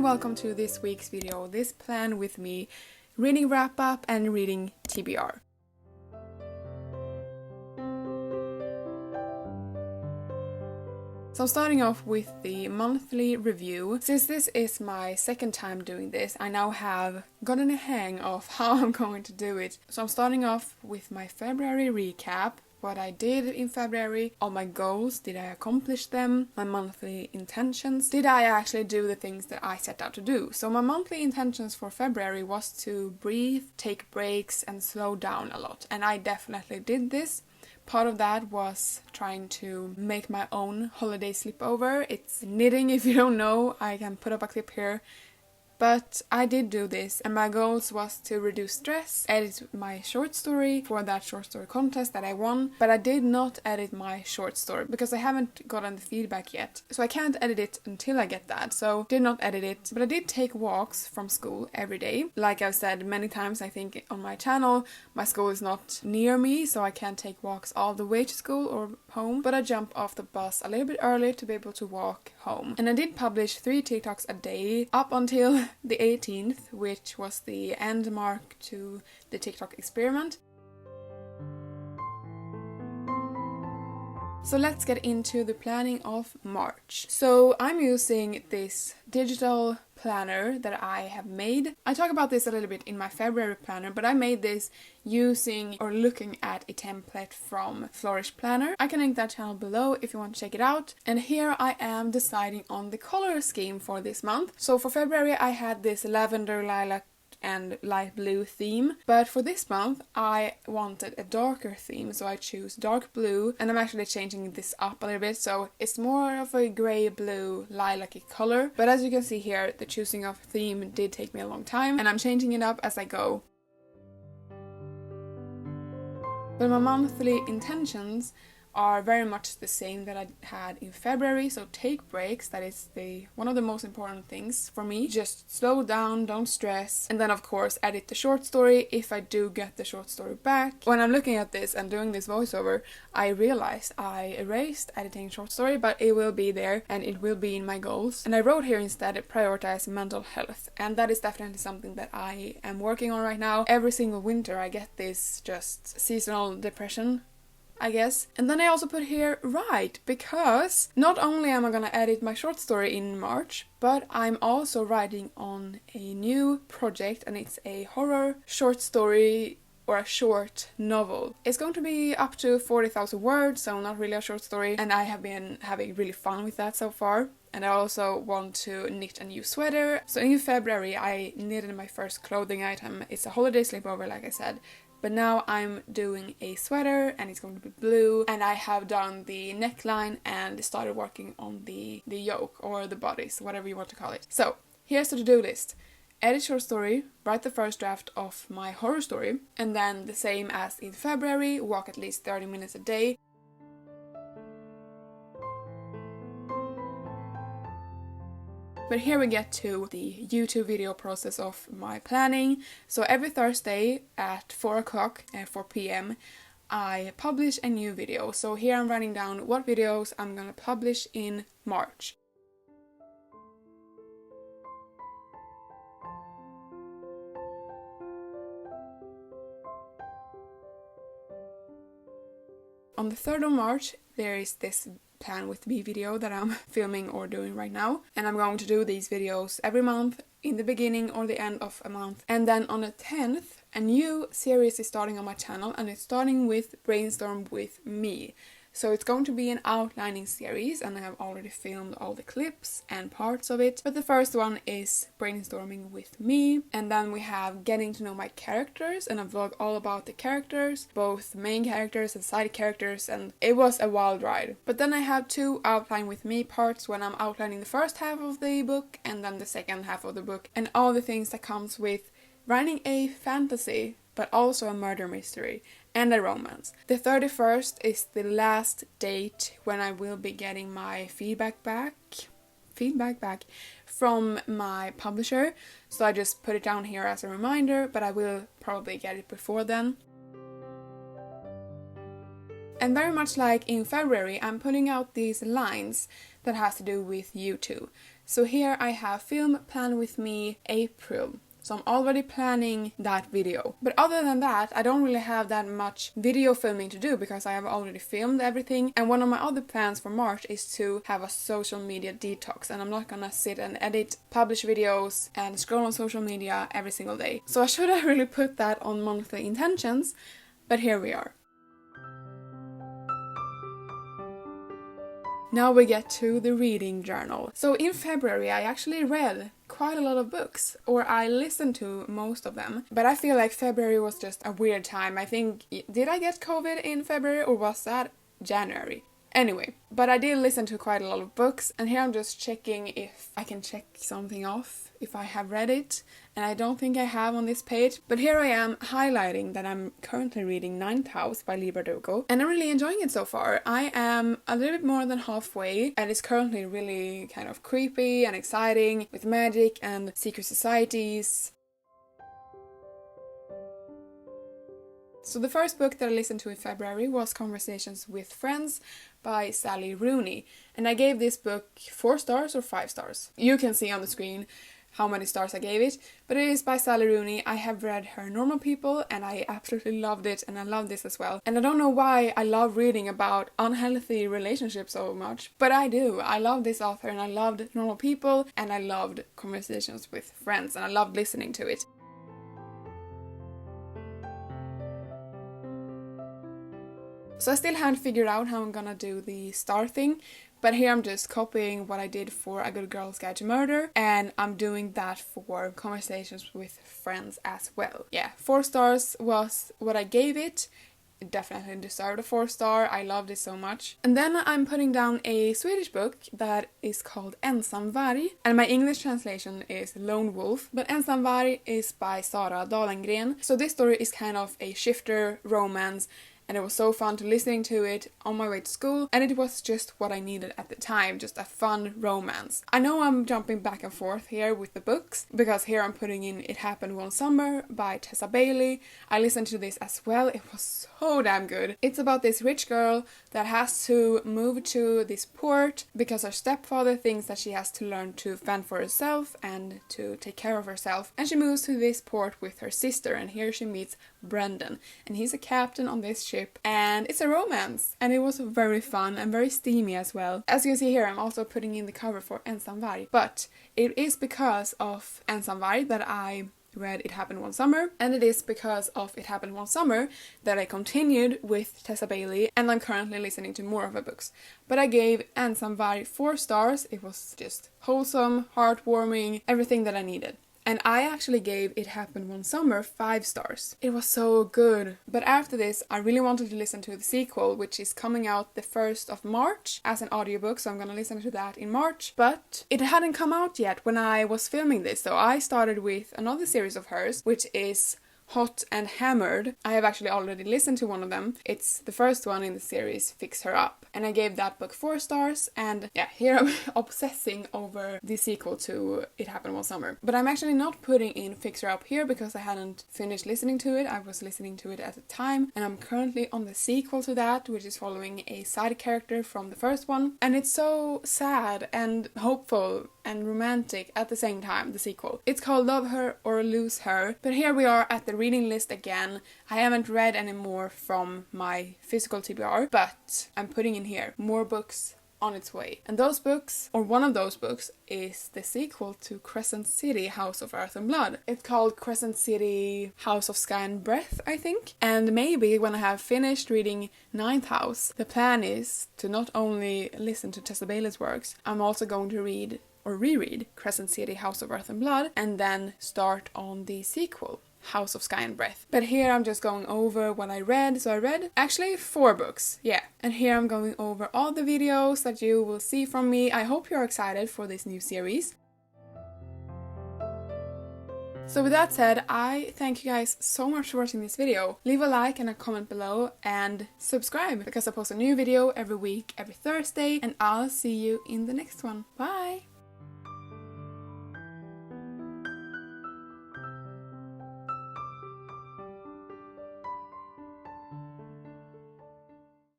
Welcome to this week's video, this plan with me, reading wrap up and reading TBR. So starting off with the monthly review, since this is my second time doing this, I now have gotten a hang of how I'm going to do it. So I'm starting off with my February recap, what I did in February, all my goals, did I accomplish them, my monthly intentions, did I actually do the things that I set out to do. So my monthly intentions for February was to breathe, take breaks and slow down a lot, and I definitely did this. Part of that was trying to make my own holiday sleepover. It's knitting, if you don't know, I can put up a clip here. But I did do this, and my goals was to reduce stress, edit my short story for that short story contest that I won, but I did not edit my short story because I haven't gotten the feedback yet. So I can't edit it until I get that, so did not edit it. But I did take walks from school every day. Like I've said many times, I think on my channel, my school is not near me, so I can't take walks all the way to school or home, but I jump off the bus a little bit early to be able to walk home. And I did publish 3 TikToks a day up until the 18th, which was the end mark to the TikTok experiment. So let's get into the planning of March. So I'm using this digital planner that I have made. I talk about this a little bit in my February planner, but I made this using or looking at a template from Flourish Planner. I can link that channel below if you want to check it out. And here I am deciding on the color scheme for this month. So for February I had this lavender, lilac and light blue theme, but for this month I wanted a darker theme, so I choose dark blue, and I'm actually changing this up a little bit, so it's more of a grey blue lilac-y color. But as you can see here, the choosing of theme did take me a long time, and I'm changing it up as I go. But my monthly intentions are very much the same that I had in February, so take breaks, that is one of the most important things for me. Just slow down, don't stress, and then of course edit the short story if I do get the short story back. When I'm looking at this and doing this voiceover, I realized I erased editing short story, but it will be there and it will be in my goals. And I wrote here instead, prioritize mental health, and that is definitely something that I am working on right now. Every single winter I get this just seasonal depression, I guess. And then I also put here write, because not only am I gonna edit my short story in March, but I'm also writing on a new project, and it's a horror short story or a short novel. It's going to be up to 40,000 words, so not really a short story, and I have been having really fun with that so far. And I also want to knit a new sweater. So in February I knitted my first clothing item. It's a holiday sleepover, like I said. But now I'm doing a sweater and it's going to be blue, and I have done the neckline and started working on the yoke or the bodice, whatever you want to call it. So here's the to-do list. Edit short story, write the first draft of my horror story, and then the same as in February, walk at least 30 minutes a day. But here we get to the YouTube video process of my planning. So every Thursday at 4 p.m. I publish a new video. So here I'm writing down what videos I'm gonna publish in March. On the 3rd of March there is this plan with me video that I'm filming or doing right now, and I'm going to do these videos every month in the beginning or the end of a month. And then on the 10th a new series is starting on my channel, and it's starting with Brainstorm with me. So it's going to be an outlining series, and I have already filmed all the clips and parts of it. But the first one is brainstorming with me, and then we have getting to know my characters and a vlog all about the characters, both main characters and side characters, and it was a wild ride. But then I have 2 outline with me parts when I'm outlining the first half of the book and then the second half of the book, and all the things that comes with writing a fantasy but also a murder mystery and a romance. The 31st is the last date when I will be getting my feedback back from my publisher, so I just put it down here as a reminder, but I will probably get it before then. And very much like in February, I'm putting out these lines that has to do with you two. So here I have film plan with me April. So I'm already planning that video. But other than that, I don't really have that much video filming to do because I have already filmed everything. And one of my other plans for March is to have a social media detox. And I'm not gonna sit and edit, publish videos, and scroll on social media every single day. So I should have really put that on monthly intentions, but here we are. Now we get to the reading journal. So in February I actually read quite a lot of books, or I listened to most of them. But I feel like February was just a weird time. I think, did I get COVID in February or was that January? Anyway, but I did listen to quite a lot of books, and here I'm just checking if I can check something off, if I have read it, and I don't think I have on this page. But here I am highlighting that I'm currently reading Ninth House by Lee Bardugo, and I'm really enjoying it so far. I am a little bit more than halfway, and it's currently really kind of creepy and exciting with magic and secret societies. So the first book that I listened to in February was Conversations with Friends by Sally Rooney, and I gave this book 4 stars or 5 stars. You can see on the screen how many stars I gave it, but it is by Sally Rooney. I have read her Normal People and I absolutely loved it, and I love this as well. And I don't know why I love reading about unhealthy relationships so much, but I do. I love this author, and I loved Normal People, and I loved Conversations with Friends, and I loved listening to it. So I still haven't figured out how I'm gonna do the star thing, but here I'm just copying what I did for A Good Girl's Guide to Murder, and I'm doing that for Conversations with Friends as well. Yeah, 4 stars was what I gave it. It definitely deserved a 4 star. I loved it so much. And then I'm putting down a Swedish book that is called Ensam varg, and my English translation is Lone Wolf, but Ensam varg is by Sara Dalengren. So this story is kind of a shifter romance, and it was so fun to listening to it on my way to school, and it was just what I needed at the time, just a fun romance. I know I'm jumping back and forth here with the books, because here I'm putting in It Happened One Summer by Tessa Bailey. I listened to this as well, it was so damn good. It's about this rich girl that has to move to this port because her stepfather thinks that she has to learn to fend for herself and to take care of herself, and she moves to this port with her sister, and here she meets Brendan, and he's a captain on this ship, and it's a romance, and it was very fun and very steamy as well. As you can see here, I'm also putting in the cover for Ensam varg, but it is because of Ensam varg that I read It Happened One Summer, and it is because of It Happened One Summer that I continued with Tessa Bailey, and I'm currently listening to more of her books. But I gave Ensam varg 4 stars. It was just wholesome, heartwarming, everything that I needed. And I actually gave It Happened One Summer 5 stars. It was so good. But after this, I really wanted to listen to the sequel, which is coming out the 1st of March as an audiobook, so I'm gonna listen to that in March. But it hadn't come out yet when I was filming this, so I started with another series of hers, which is Hot and Hammered. I have actually already listened to one of them. It's the first one in the series, Fix Her Up. And I gave that book 4 stars, and yeah, here I'm obsessing over the sequel to It Happened One Summer. But I'm actually not putting in Fix Her Up here because I hadn't finished listening to it. I was listening to it at the time, and I'm currently on the sequel to that, which is following a side character from the first one. And it's so sad and hopeful and romantic at the same time, the sequel. It's called Love Her or Lose Her, but here we are at the reading list again. I haven't read any more from my physical TBR, but I'm putting in here more books on its way. And those books, or one of those books, is the sequel to Crescent City, House of Earth and Blood. It's called Crescent City, House of Sky and Breath, I think. And maybe when I have finished reading Ninth House, the plan is to not only listen to Tessa Bailey's works, I'm also going to read or reread Crescent City, House of Earth and Blood, and then start on the sequel, House of Sky and Breath. But here I'm just going over what I read. So I read actually 4 books, yeah. And here I'm going over all the videos that you will see from me. I hope you're excited for this new series. So with that said, I thank you guys so much for watching this video. Leave a like and a comment below, and subscribe because I post a new video every week, every Thursday, and I'll see you in the next one. Bye!